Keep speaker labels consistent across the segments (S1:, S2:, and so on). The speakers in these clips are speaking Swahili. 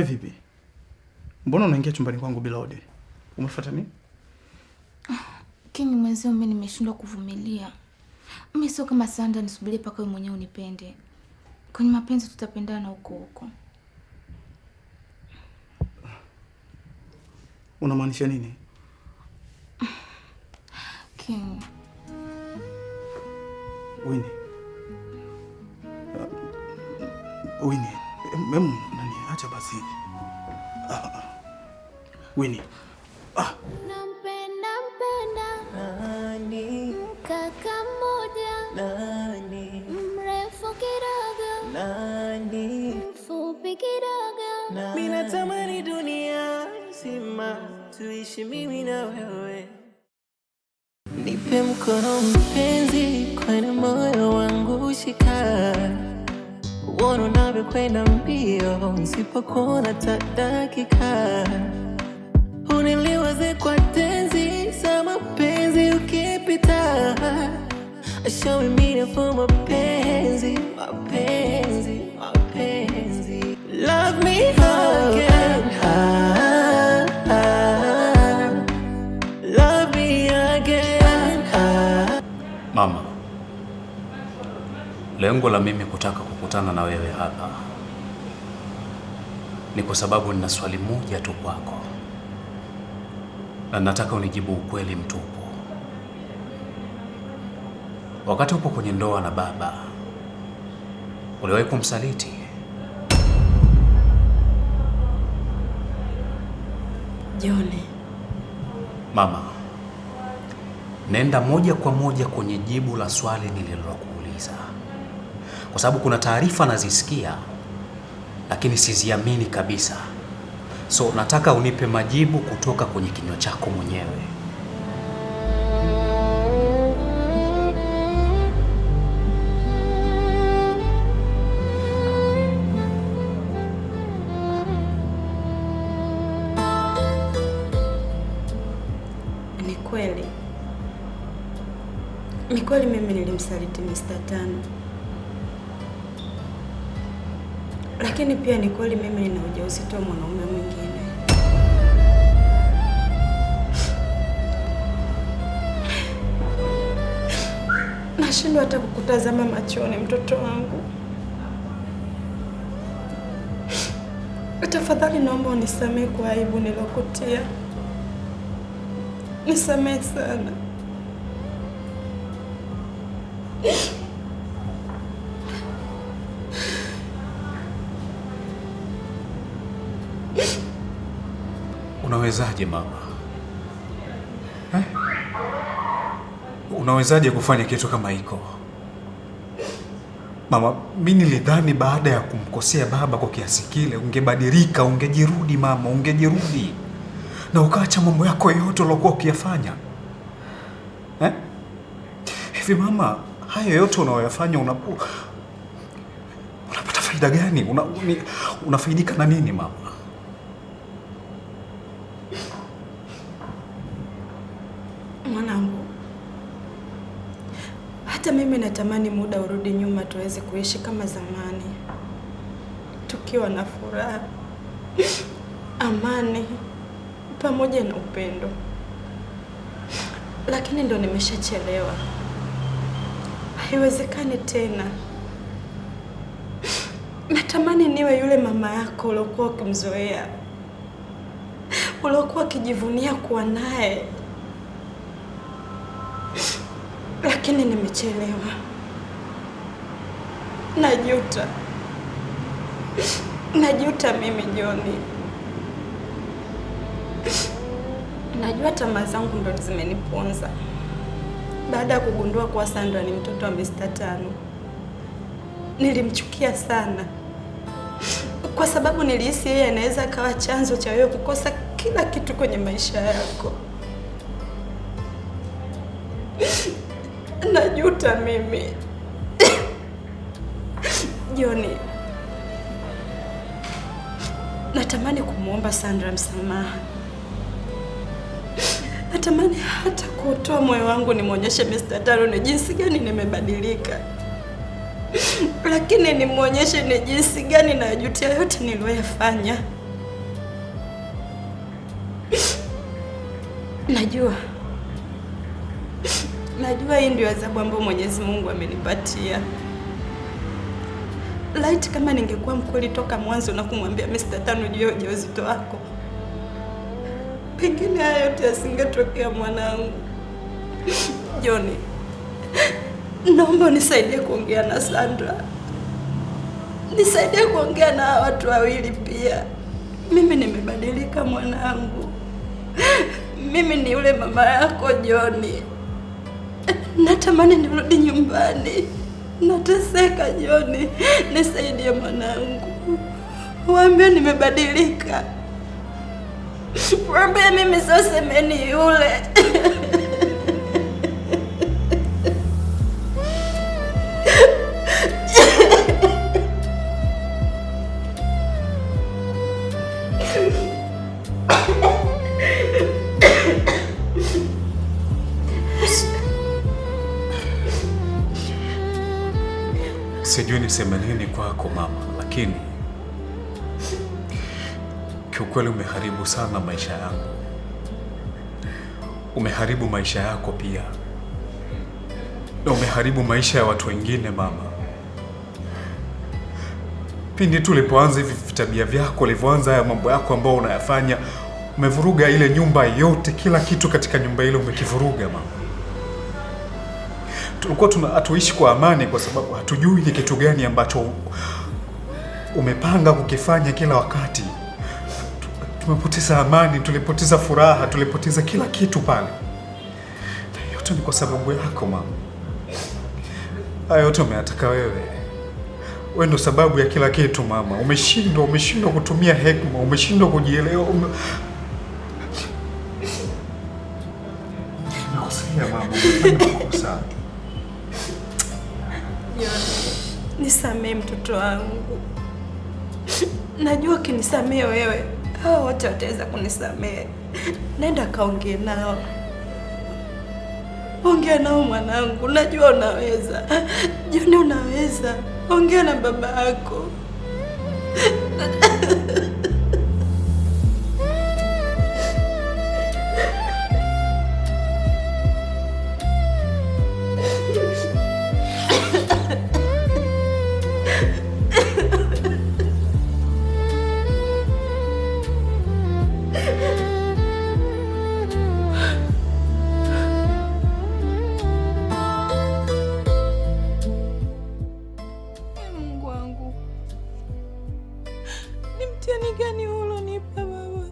S1: Wewe vipi? Mbona unaingia chumbani kwangu bila odi? Umefuata nini?
S2: Kini mwenzio mimi nimeshindwa kuvumilia. Mimi sio kama Sandra nisubirie paka wewe mwenyewe unipende. Kwenye mapenzi tutapendana huko huko.
S1: Unamaanisha nini?
S2: King.
S1: Winnie. Winnie. Nani? Acha basi. Winnie.
S3: Nampenda nani? Kaka mmoja nani? Mrefu kidogo nani? Mfupi kidogo nani? Mimi natamani dunia nzima tuishi mimi na wewe. Nipe mkono mpenzi, kwenye moyo wangu shika. Uone unavyokwenda mbio, nisipokuona hata dakika. Uniliwaze kwa tenzi za mapenzi ukipita. Show me meaning for mapenzi, mapenzi, mapenzi. Love me again, love me again.
S4: Mama, lengo la mimi kutaka kukutana na wewe hapa ni kwa sababu nina swali moja tu kwako. Na nataka unijibu ukweli mtupu. Wakati upo kwenye ndoa na baba, uliwahi kumsaliti?
S5: Joni.
S4: Mama, nenda moja kwa moja kwenye jibu la swali nililokuuliza. Kwa sababu kuna taarifa nazisikia, lakini siziamini kabisa. So nataka unipe majibu kutoka kwenye kinywa chako mwenyewe.
S5: Ni kweli mimi nilimsaliti Mr. Tano. Lakini pia ni kweli mimi nina ujauzito wa mwanaume mwingine. Nashindwa hata kukutazama machoni mtoto wangu. Tafadhali naomba unisamehe kwa aibu nilokutia. Nisamehe sana.
S4: Unawezaje mama? Unawezaje kufanya kitu kama hiko? Mama, mimi nilidhani baada ya kumkosea baba kwa kiasi kile ungebadilika, ungejirudi mama, ungejirudi. Na ukaacha mambo yako yote ulokuwa ukiyafanya. Hivi mama, hayo yote unayoyafanya unapata faida gani? Unafaidika na nini mama?
S5: Mwanangu, hata mimi natamani muda urudi nyuma tuweze kuishi kama zamani. Tukiwa na furaha, amani, pamoja na upendo. Lakini ndo nimeshachelewa. Haiwezekani tena. Natamani niwe yule mama yako uliokuwa ukimzoea. Uliokuwa ukijivunia kuwa naye. Lakini nimechelewa. Najuta. Najuta mimi Joni. Najua tamaa zangu ndo zimeniponza. Baada ya kugundua kuwa Sandra ni mtoto wa Mr. Tano. Nilimchukia sana. Kwa sababu nilihisi yeye anaweza akawa chanzo cha wewe kukosa kila kitu kwenye maisha yako. Najuta mimi. Joni, natamani kumuomba Sandra msamaha. Natamani hata kutoa moyo wangu nimwonyeshe Mr. Tano ni jinsi gani nimebadilika. Lakini nimwonyeshe ni jinsi gani najutia yote niliyoyafanya. Najua hii ndio adhabu ambayo Mwenyezi Mungu amenipatia. Laiti kama ningekuwa mkweli toka mwanzo na kumwambia Mr. Tano juu ya ujauzito wako, pengine haya yote yasingetokea mwanangu. Johnny, naomba unisaidie kuongea na Sandra. Nisaidie kuongea na watu wawili pia. Mimi nimebadilika mwanangu. Mimi ni yule mama yako Johnny. Natamani nirudi nyumbani. Nateseka Johnny. Nisaidie mwanangu. Waambie nimebadilika. Waambie mimi sio semeni yule.
S4: Sijui niseme nini kwako mama, lakini kiukweli umeharibu sana maisha yangu. Umeharibu maisha yako pia. Na umeharibu maisha ya watu wengine mama. Pindi tu ulipoanza hivi vitabia vyako, ulivyoanza haya mambo yako ambao unayafanya, umevuruga ile nyumba yote, kila kitu katika nyumba ile umekivuruga mama. Tulikuwa hatuishi kwa amani kwa sababu hatujui ni kitu gani ambacho umepanga kukifanya kila wakati. Tumepoteza amani, tulipoteza furaha, tulipoteza kila kitu pale. Na yote ni kwa sababu yako mama. Hayo yote umeyataka wewe. Wewe ndo sababu ya kila kitu mama. Umeshindwa kutumia hekima, umeshindwa kujielewa. Nimekosea mama, nimekosa.
S5: Nisamee mtoto wangu. Najua ukinisamee wewe, hao wote wataweza kunisamee. Nenda kaongee nao. Ongea nao mwanangu, najua unaweza. Johnny unaweza. Ongea na baba yako. Mtihani gani ulonipa baba?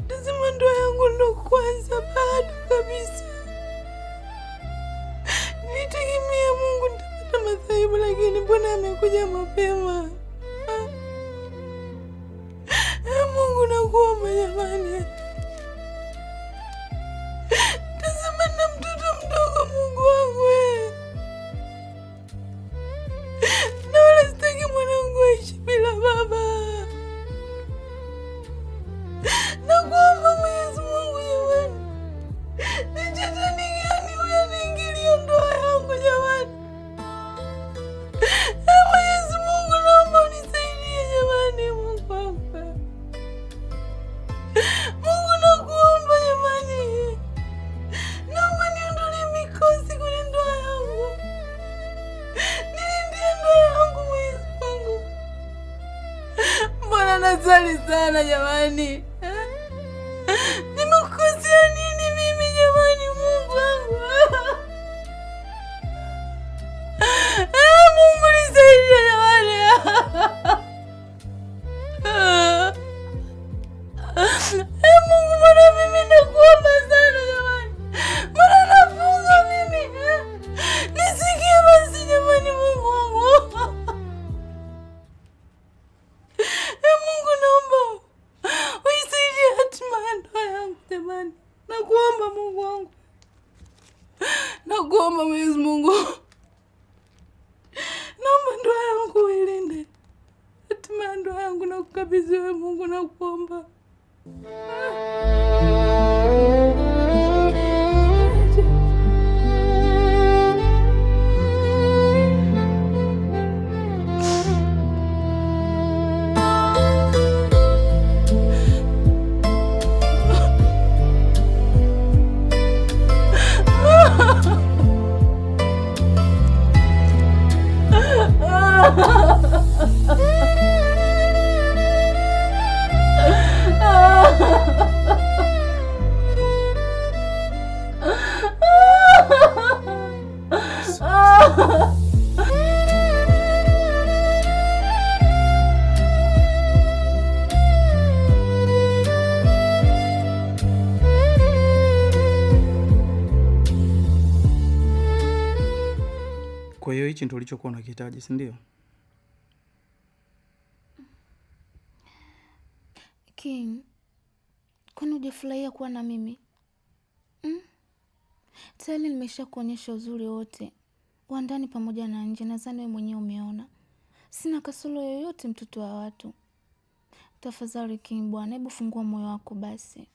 S5: Lazima ndoa yangu ndo kwanza, bado kabisa. Nilitegemea Mungu nitapata masaibu, lakini mbona amekuja mapema? Mungu nakuomba jamani. Tazama na mtoto mdogo, Mungu wangu wewe. Na wala sitaki mwanangu aishi bila baba. Nakuomba Mwenyezi Mungu jamani. Ni shetani gani huyo anaingilia ndoa yangu jamani? Mwenyezi Mungu naomba unisaidie jamani, Mungu wangu. Mungu nakuomba jamani. Naomba niondolee mikosi kwenye ndoa yangu. Nilindie ndoa yangu Mwenyezi Mungu. Mbona nasali sana jamani? Nimekukosea nini mimi jamani, Mungu wangu? Mungu nisaidie jamani. Mungu, mbona mimi nakuomba sana jamani? Mbona nafunga mimi? Nisikie basi jamani, Mungu wangu. Mungu naomba unisaidie hatima ya ndoa yangu jamani. Nakuomba Mungu wangu. Nakuomba Mwenyezi Mungu. Naomba ndoa yangu uilinde. Hatima ya ndoa yangu nakukabidhi wewe Mungu, nakuomba.
S1: hichi ndio ulichokuwa unakihitaji, si ndio?
S2: King, kwani hujafurahia kuwa na mimi? Tayari nimesha kuonyesha uzuri wote wa ndani pamoja na nje. Nadhani wewe mwenyewe umeona sina kasoro yoyote, mtoto wa watu. Tafadhali King bwana, hebu fungua moyo wako basi.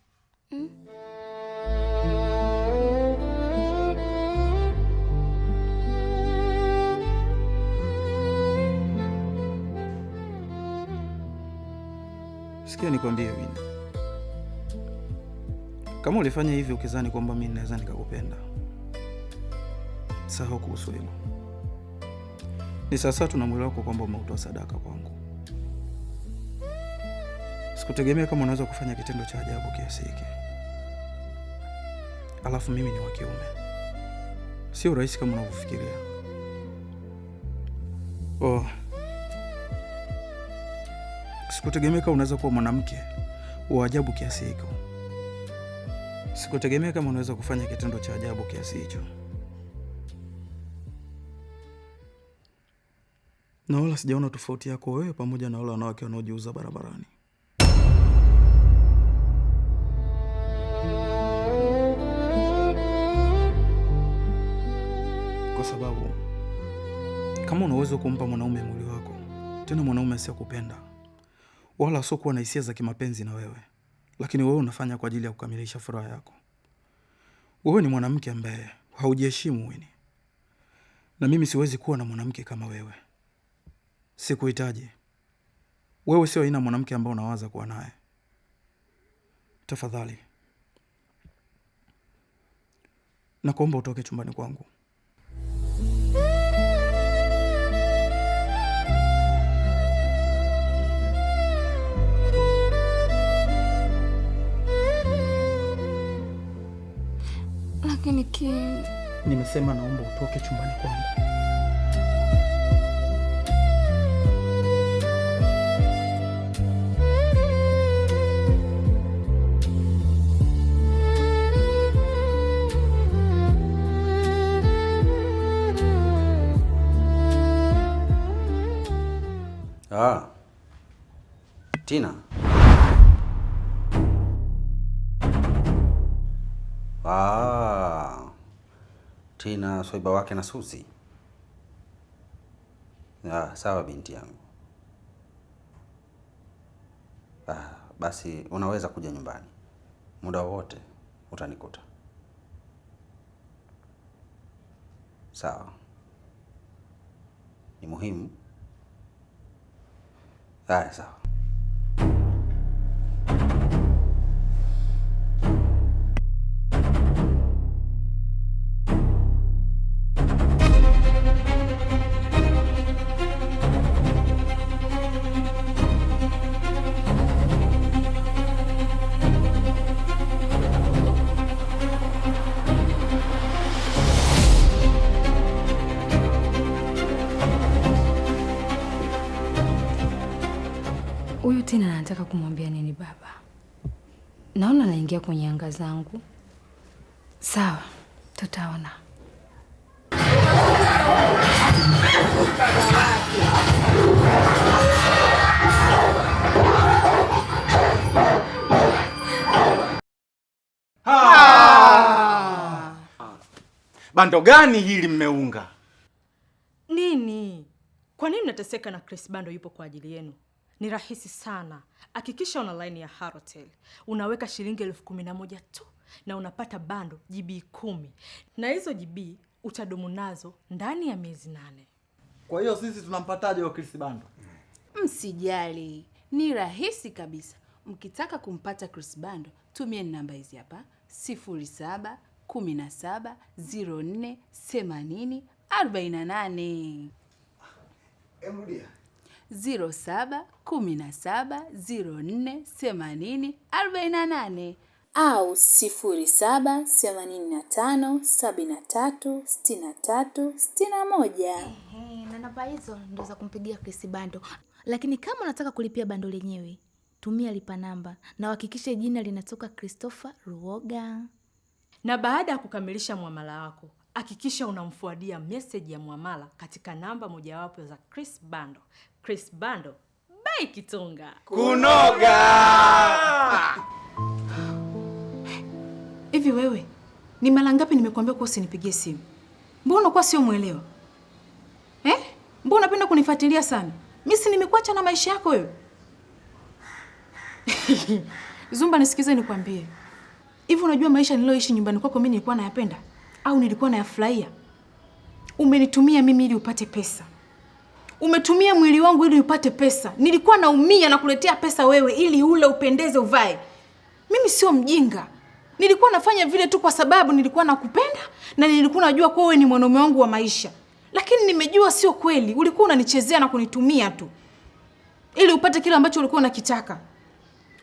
S1: Sikia nikwambie Wini, kama ulifanya hivi ukizani kwamba mimi naweza nikakupenda, sahau kuhusu hilo. Ni sasa tuna mwili wako kwamba umeutoa sadaka kwangu. Sikutegemea kama unaweza kufanya kitendo cha ajabu kiasi hiki. Alafu mimi ni wa kiume, sio rahisi kama unavyofikiria. Sikutegemea kama unaweza kuwa mwanamke wa ajabu kiasi hiko. Sikutegemea kama unaweza kufanya kitendo cha ajabu kiasi hicho. Na wala sijaona tofauti yako wewe pamoja na wale wanawake wanaojiuza barabarani. Kwa sababu kama unaweza kumpa mwanaume mwili wako, tena mwanaume asiyekupenda wala asiokuwa na hisia za kimapenzi na wewe, lakini wewe unafanya kwa ajili ya kukamilisha furaha yako, wewe ni mwanamke ambaye haujiheshimu Wini. Na mimi siwezi kuwa na mwanamke kama wewe. Sikuhitaji. Wewe sio aina mwanamke ambaye unawaza kuwa naye. Tafadhali nakuomba utoke chumbani kwangu.
S2: Lakini King,
S1: nimesema naomba utoke chumbani kwangu.
S6: Tina. Tina swaiba wake na Suzi. Sawa binti yangu. Basi unaweza kuja nyumbani muda wote, utanikuta. Sawa. Ni muhimu. Sawa.
S7: Huyu Tina anataka kumwambia nini baba? Naona anaingia kwenye anga zangu. Sawa, tutaona.
S1: Bando gani hili mmeunga?
S8: Nini? Kwa nini mnateseka na Chris Bando yupo kwa ajili yenu? Ni rahisi sana. Hakikisha una line ya Halotel. Unaweka shilingi 11,000 tu na unapata bando GB 10. Na hizo GB utadumu nazo ndani ya miezi 8.
S9: Kwa hiyo sisi tunampataje wa Chris Bando?
S10: Msijali, ni rahisi kabisa. Mkitaka kumpata Chris Bando, tumia namba hizi hapa: 0717048048.
S9: Emudia.
S10: 0717048048 au 0785736361.
S2: Na namba hizo ndo za kumpigia Chris Bando. Lakini kama unataka kulipia bando lenyewe, tumia lipa namba na uhakikishe jina linatoka Christopher Ruoga.
S8: Na baada ya kukamilisha muamala wako, hakikisha unamfuadia message ya muamala katika namba mojawapo za Chris Bando. Chris Bando, bai kitonga.
S9: Kunoga!
S10: Hivi wewe, ni mara ngapi nimekuambia kwa usinipigie simu? Mbona unakuwa sio muelewa? Mbona unapenda kunifuatilia sana? Mimi si nimekuacha na maisha yako wewe? Zumba, nisikize nikwambie. Hivi unajua maisha niloishi nyumbani kwako mimi nilikuwa nayapenda au nilikuwa nayafurahia? Umenitumia mimi ili upate pesa. Umetumia mwili wangu ili upate pesa. Nilikuwa naumia na kuletea pesa wewe ili ule, upendeze, uvae. Mimi sio mjinga. Nilikuwa nafanya vile tu kwa sababu nilikuwa nakupenda na nilikuwa najua kwa wewe ni mwanaume wangu wa maisha. Lakini nimejua sio kweli. Ulikuwa unanichezea na kunitumia tu ili upate kile ambacho ulikuwa unakitaka.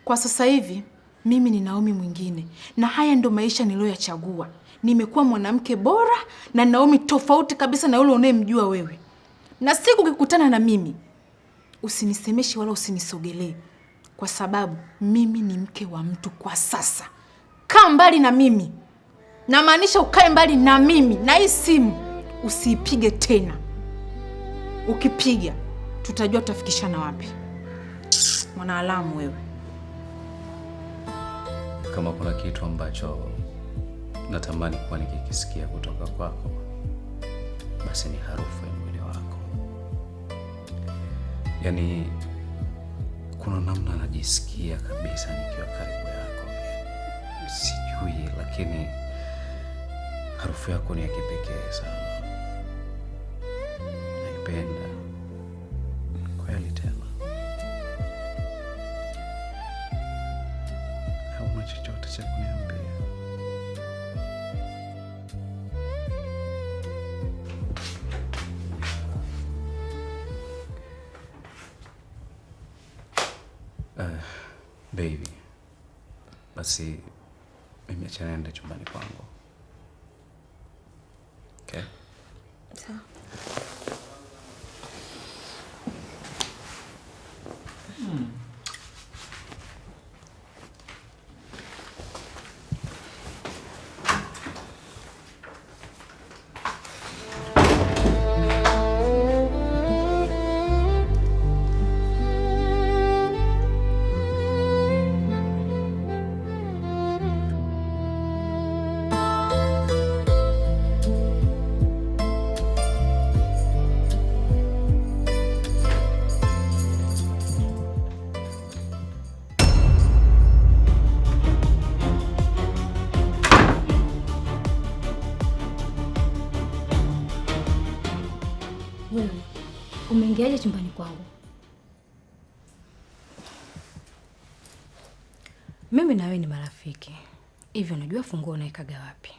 S10: Kwa sasa hivi mimi ni Naomi mwingine, na haya ndo maisha niliyoyachagua. Nimekuwa mwanamke bora na Naomi tofauti kabisa na yule unayemjua wewe. Na siku ukikutana na mimi, usinisemeshe wala usinisogelee, kwa sababu mimi ni mke wa mtu kwa sasa. Kaa mbali na mimi. Namaanisha ukae mbali na mimi, na hii simu usiipige tena. Ukipiga tutajua tutafikishana wapi. Mwanaalamu wewe.
S4: Kama kuna kitu ambacho natamani kuwa nikikisikia kutoka kwako, basi ni harufu ya mwili wako. Yaani kuna namna najisikia kabisa nikiwa karibu yako. Sijui, lakini harufu yako ni ya kipekee sana. Naipenda kweli tena. Hauna chochote cha kuniambia? Baby, basi mimi acha niende chumbani kwangu. Okay?
S10: Sawa.
S7: Wewe umeingiaje chumbani kwangu?
S2: Mimi na wewe ni marafiki. Hivyo unajua funguo unaikaga wapi?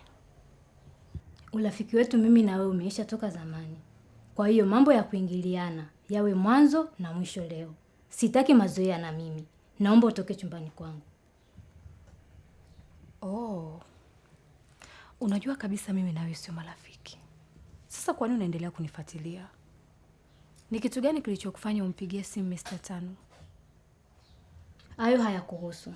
S2: Urafiki wetu mimi na wewe umeisha toka zamani. Kwa hiyo mambo ya kuingiliana yawe mwanzo na mwisho leo. Sitaki mazoea na mimi. Naomba utoke chumbani kwangu.
S7: Oh. Unajua kabisa mimi na wewe sio marafiki. Sasa kwa nini unaendelea kunifuatilia? Ni kitu gani kilichokufanya umpigie simu Mr. Tano?
S2: Hayo hayakuhusu.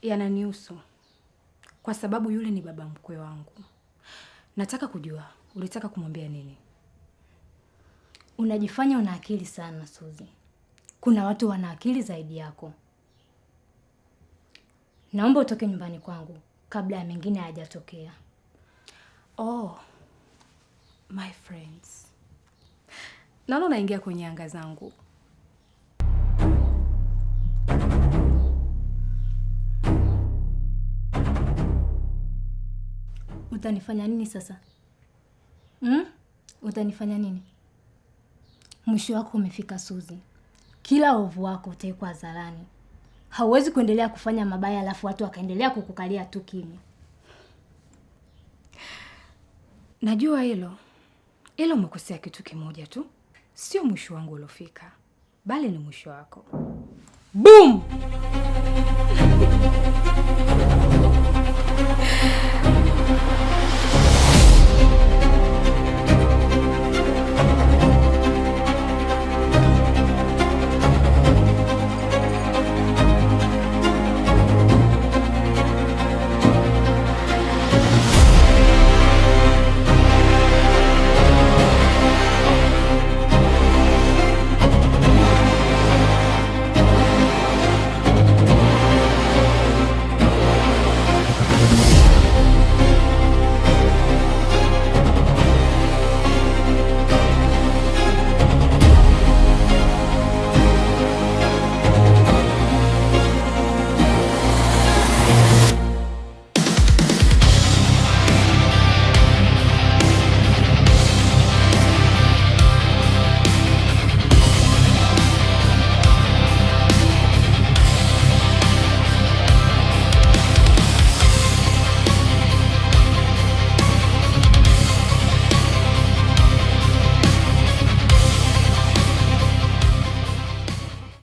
S7: Yananihusu. Kwa sababu yule ni baba mkwe wangu. Nataka kujua, ulitaka kumwambia nini?
S2: Unajifanya una akili sana, Suzi. Kuna watu wana akili zaidi yako. Naomba utoke nyumbani kwangu kabla ya mengine hayajatokea.
S7: Oh, my friends. Naona unaingia kwenye anga zangu.
S2: Utanifanya nini sasa? Utanifanya nini? Mwisho wako umefika, Suzi. Kila ovu wako utaikwa hadharani. Hauwezi kuendelea kufanya mabaya alafu watu wakaendelea kukukalia tu kimya.
S7: Najua hilo. Ila umekosea kitu kimoja tu. Sio mwisho wangu uliofika, bali ni mwisho wako. Boom!